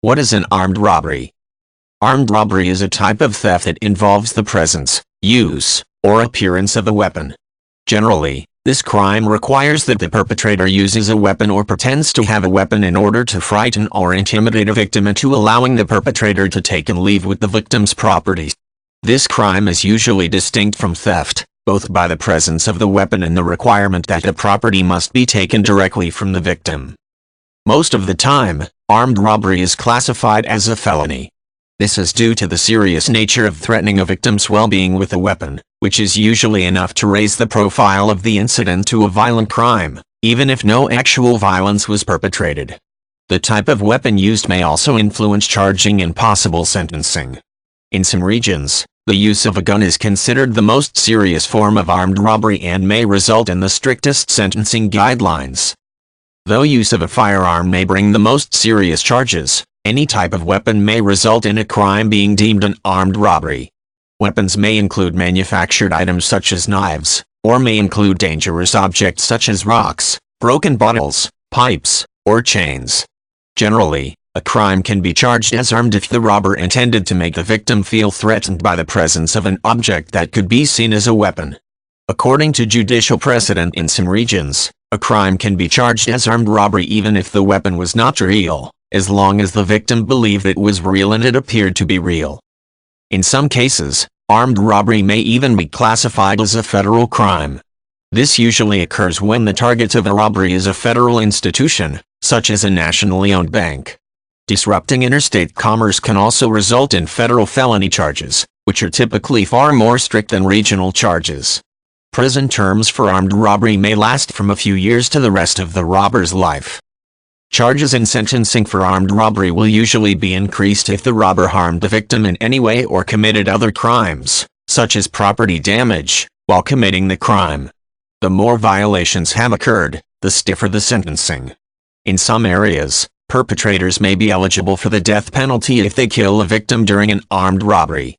What is an armed robbery? Armed robbery is a type of theft that involves the presence, use, or appearance of a weapon. Generally, this crime requires that the perpetrator uses a weapon or pretends to have a weapon in order to frighten or intimidate a victim into allowing the perpetrator to take and leave with the victim's property. This crime is usually distinct from theft, both by the presence of the weapon and the requirement that the property must be taken directly from the victim. Most of the time, armed robbery is classified as a felony. This is due to the serious nature of threatening a victim's well-being with a weapon, which is usually enough to raise the profile of the incident to a violent crime, even if no actual violence was perpetrated. The type of weapon used may also influence charging and possible sentencing. In some regions, the use of a gun is considered the most serious form of armed robbery and may result in the strictest sentencing guidelines. Though use of a firearm may bring the most serious charges, any type of weapon may result in a crime being deemed an armed robbery. Weapons may include manufactured items such as knives, or may include dangerous objects such as rocks, broken bottles, pipes, or chains. Generally, a crime can be charged as armed if the robber intended to make the victim feel threatened by the presence of an object that could be seen as a weapon. According to judicial precedent in some regions, a crime can be charged as armed robbery even if the weapon was not real, as long as the victim believed it was real and it appeared to be real. In some cases, armed robbery may even be classified as a federal crime. This usually occurs when the target of a robbery is a federal institution, such as a nationally owned bank. Disrupting interstate commerce can also result in federal felony charges, which are typically far more strict than regional charges. Prison terms for armed robbery may last from a few years to the rest of the robber's life. Charges and sentencing for armed robbery will usually be increased if the robber harmed the victim in any way or committed other crimes, such as property damage, while committing the crime. The more violations have occurred, the stiffer the sentencing. In some areas, perpetrators may be eligible for the death penalty if they kill a victim during an armed robbery.